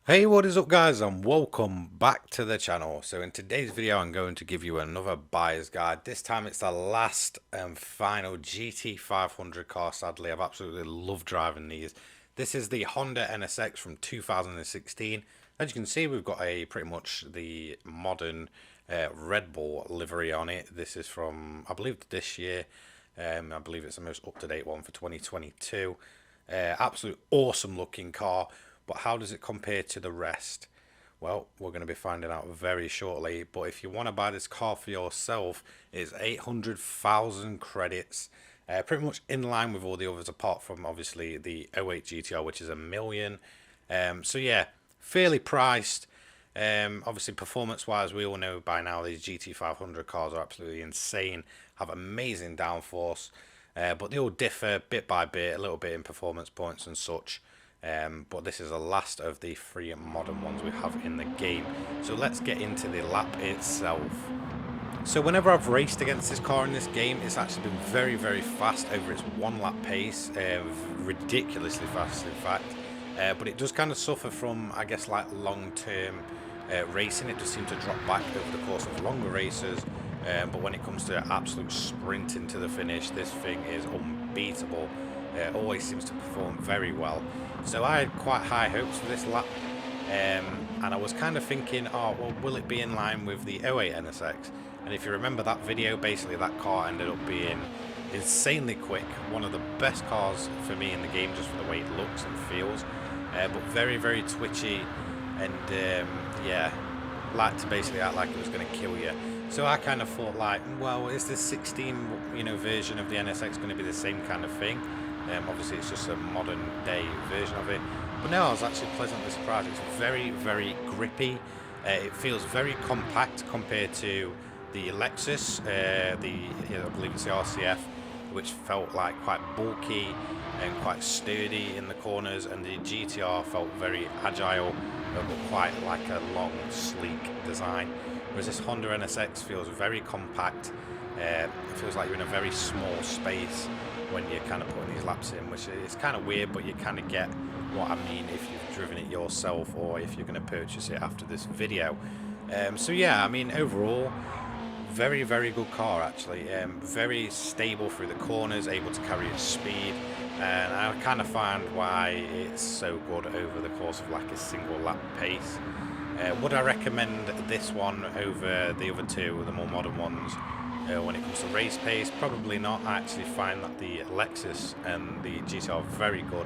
Hey, what is up guys, and welcome back to the channel. So in today's video I'm going to give you another buyer's guide. This time it's the last and final GT500 car. Sadly, I've absolutely loved driving these. This is the Honda NSX from 2016. As you can see, we've got a pretty much the modern Red Bull livery on it. This is from, I believe, this year. I believe it's the most up-to-date one for 2022. Absolute awesome looking car. But how does it compare to the rest? Well, we're going to be finding out very shortly. But if you want to buy this car for yourself, it's 800,000 credits. Pretty much in line with all the others, apart from obviously the 08 GTR, which is 1 million. So yeah, fairly priced. Obviously, performance-wise, we all know by now these GT500 cars are absolutely insane. Have amazing downforce, but they all differ bit by bit, a little bit in performance points and such. But this is the last of the three modern ones we have in the game. So let's get into the lap itself. So whenever I've raced against this car in this game, it's actually been very, very fast over its 1 lap pace. Ridiculously fast, in fact. But it does kind of suffer from, I guess, like long-term racing. It just seems to drop back over the course of longer races. But when it comes to absolute sprinting to the finish, this thing is unbeatable. Always seems to perform very well. So I had quite high hopes for this lap, and I was kind of thinking, oh well, will it be in line with the 08 NSX? And if you remember that video, basically that car ended up being insanely quick, one of the best cars for me in the game, just for the way it looks and feels, but very, very twitchy, and yeah, like to basically act like it was going to kill you. So I kind of thought, like, well, is this 16 version of the NSX going to be the same kind of thing? Obviously it's just a modern day version of it, but no, I was actually pleasantly surprised. It's very, very grippy. It feels very compact compared to the Lexus, I believe it's the RCF, which felt like quite bulky and quite sturdy in the corners, and the GTR felt very agile, but quite like a long, sleek design. Whereas this Honda NSX feels very compact. It feels like you're in a very small space when you're kind of putting these laps in, which is kind of weird, but you kind of get what I mean if you've driven it yourself or if you're going to purchase it after this video. So yeah, I mean, overall, very, very good car actually. Very stable through the corners, able to carry its speed, and I kind of find why it's so good over the course of like a single lap pace. Would I recommend this one over the other two, the more modern ones? When it comes to race pace, probably not. I actually find that the Lexus and the GTR are very good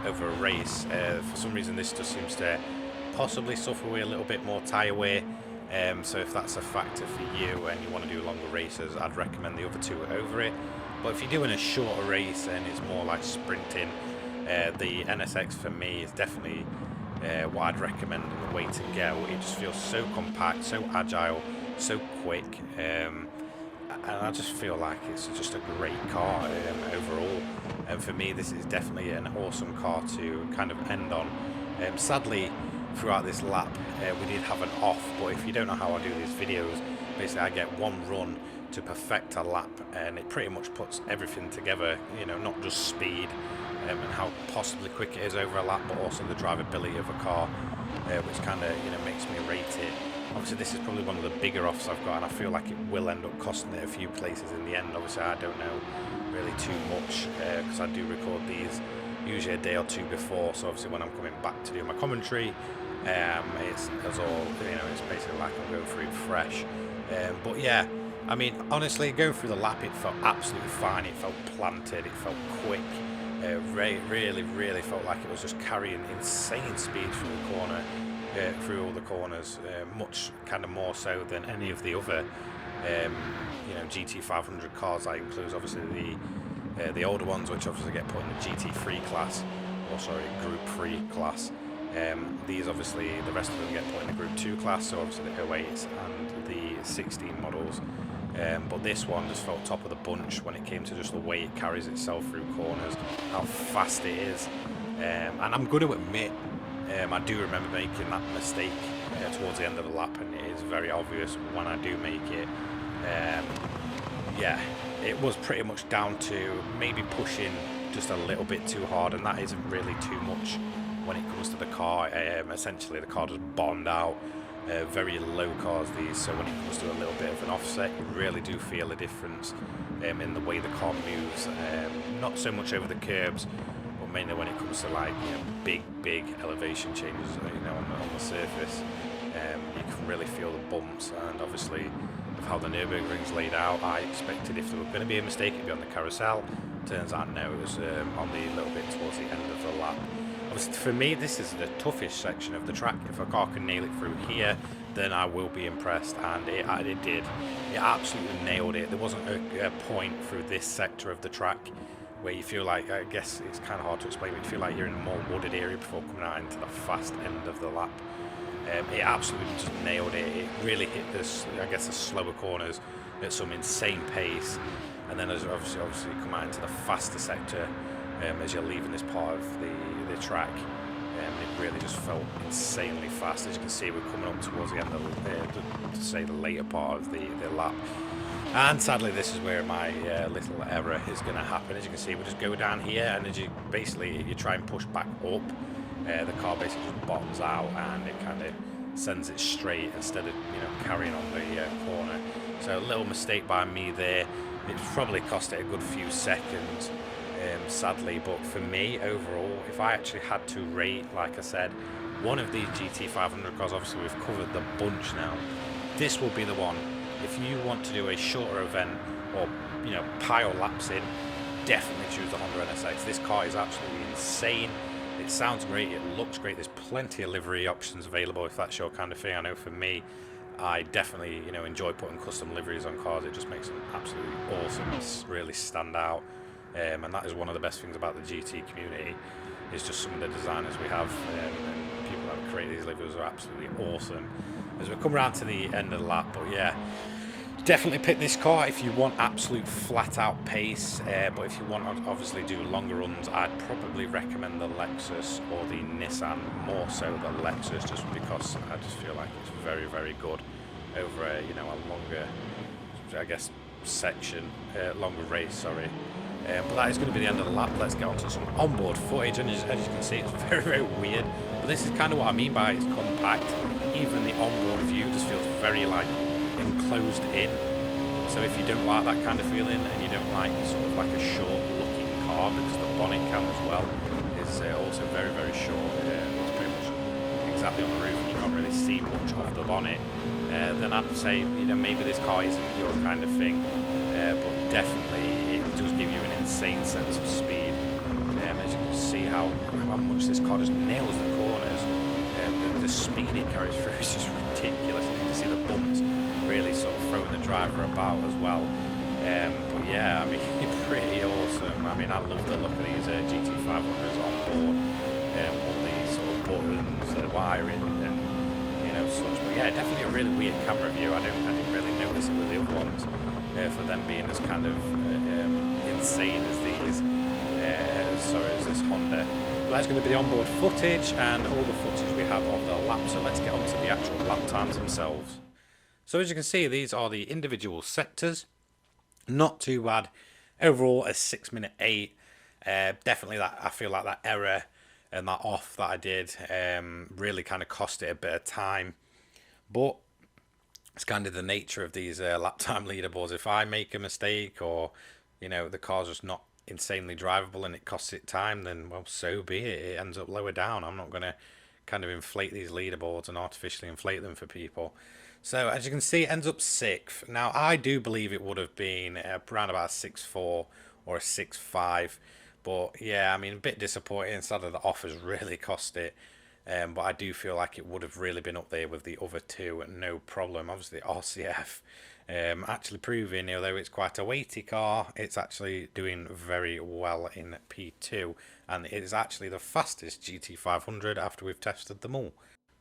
over a race. For some reason, this just seems to possibly suffer with a little bit more tyre wear. So if that's a factor for you and you want to do longer races, I'd recommend the other two over it. But if you're doing a shorter race and it's more like sprinting, the NSX for me is definitely what I'd recommend and the way to go. It just feels so compact, so agile, so quick. And I just feel like it's just a great car overall. And for me, this is definitely an awesome car to kind of end on. Sadly, throughout this lap, we did have an off, but if you don't know how I do these videos, basically I get one run to perfect a lap, and it pretty much puts everything together, not just speed and how possibly quick it is over a lap, but also the drivability of a car, which kind of, makes me rate it. Obviously, this is probably one of the bigger offs I've got, and I feel like it will end up costing it a few places in the end. Obviously, I don't know really too much because I do record these usually a day or two before. So obviously, when I'm coming back to do my commentary, it's all it's basically like I'm going through it fresh. But yeah, I mean, honestly, going through the lap, it felt absolutely fine. It felt planted. It felt quick. Really, really felt like it was just carrying insane speed through the corner. Through all the corners, much kind of more so than any of the other GT500 cars. That includes obviously the older ones, which obviously get put in the GT3 class, or sorry, Group 3 class. These obviously, the rest of them get put in the Group 2 class, so obviously the 08s and the 16 models. But this one just felt top of the bunch when it came to just the way it carries itself through corners, how fast it is, and I'm going to admit, I do remember making that mistake towards the end of the lap, and it is very obvious when I do make it. Yeah, it was pretty much down to maybe pushing just a little bit too hard, and that isn't really too much when it comes to the car. Essentially the car just bombed out. Very low cars these, so when it comes to a little bit of an offset, you really do feel a difference in the way the car moves. Not so much over the curbs, but mainly when it comes to like big elevation changes, on the surface. You can really feel the bumps, and obviously with how the Nürburgring's laid out, I expected if there were going to be a mistake it'd be on the carousel. Turns out no, it was on the little bit towards the end of the lap. Obviously for me this is the toughest section of the track. If a car can nail it through here, then I will be impressed, and it did. It absolutely nailed it. There wasn't a point through this sector of the track where you feel like, I guess it's kind of hard to explain, but you feel like you're in a more wooded area before coming out into the fast end of the lap. It absolutely just nailed it. It really hit this, I guess, the slower corners at some insane pace, and then as obviously you come out into the faster sector as you're leaving this part of the track. It really just felt insanely fast. As you can see, we're coming up towards the end of the later part of the lap. And sadly, this is where my little error is going to happen. As you can see, we just go down here, and as you try and push back up, the car basically just bottoms out, and it kind of sends it straight instead of carrying on the corner. So a little mistake by me there. It's probably cost it a good few seconds, sadly. But for me, overall, if I actually had to rate, like I said, one of these GT500 cars, obviously we've covered the bunch now, this will be the one. If you want to do a shorter event or pile laps in, definitely choose the Honda NSX. This car is absolutely insane. It sounds great, it looks great. There's plenty of livery options available if that's your kind of thing. I know for me, I definitely enjoy putting custom liveries on cars. It just makes them absolutely awesome. It's really stand out, and that is one of the best things about the GT community. Is just some of the designers we have, and people that create these liveries are absolutely awesome. As we come around to the end of the lap, but yeah, definitely pick this car if you want absolute flat out pace, but if you want to obviously do longer runs, I'd probably recommend the Lexus or the Nissan, more so the Lexus, just because I just feel like it's very, very good over a longer, I guess, section, longer race, sorry. But that is going to be the end of the lap. Let's get on to some onboard footage, and as you can see, it's very, very weird, but this is kind of what I mean by it's compact. Even the onboard view just feels very like enclosed in. So if you don't like that kind of feeling, and you don't like sort of like a short looking car, because the bonnet cam as well is also very, very short, it's pretty much exactly on the roof and you can't really see much of the bonnet, then I'd say maybe this car isn't your kind of thing, but definitely it does give you an insane sense of speed. As you can see how much this car just nails the corners, the speed it carries through is just ridiculous. You can see the bumps really sort of throwing the driver about as well. But yeah, I mean, it's pretty awesome. I mean, I love the look of these GT500s on board, all these sort of buttons, the wiring, and such. But yeah, definitely a really weird camera view. I didn't really notice it with the other ones, for them being as kind of insane as these. Sorry, as this Honda. But that's going to be the onboard footage and all the footage we have of the lap. So let's get on to the actual lap times themselves. So as you can see, these are the individual sectors. Not too bad. Overall, a 6:08. Definitely that I feel like that error and that off that I did really kind of cost it a bit of time. But it's kind of the nature of these lap time leaderboards. If I make a mistake, or the car's just not insanely drivable and it costs it time, then well, so be it. It ends up lower down. I'm not going to kind of inflate these leaderboards and artificially inflate them for people. So as you can see, it ends up 6th. Now I do believe it would have been around about a 6.4 or a 6.5, but yeah, I mean, a bit disappointing. Sadly, the offers really cost it, but I do feel like it would have really been up there with the other two, no problem. Obviously RCF actually proving, although it's quite a weighty car, it's actually doing very well in P2, and it is actually the fastest GT500 after we've tested them all.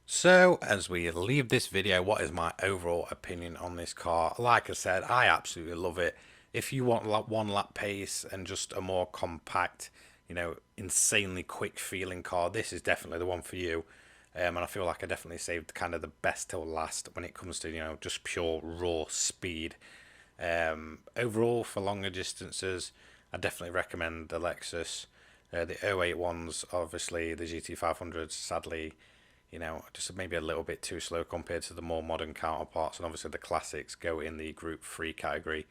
So as we leave this video, what is my overall opinion on this car? Like I said, I absolutely love it. If you want one lap pace and just a more compact, insanely quick feeling car, this is definitely the one for you. And I feel like I definitely saved kind of the best till last when it comes to just pure raw speed. Overall, for longer distances, I definitely recommend the Lexus. The '08 ones, obviously, the GT500s, sadly, you know, just maybe a little bit too slow compared to the more modern counterparts, and obviously the classics go in the Group 3 category.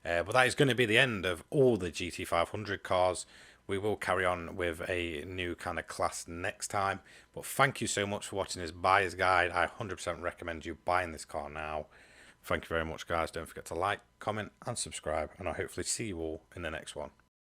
But that is going to be the end of all the GT500 cars. We will carry on with a new kind of class next time. But thank you so much for watching this buyer's guide. I 100% recommend you buying this car now. Thank you very much, guys. Don't forget to like, comment, and subscribe, and I'll hopefully see you all in the next one.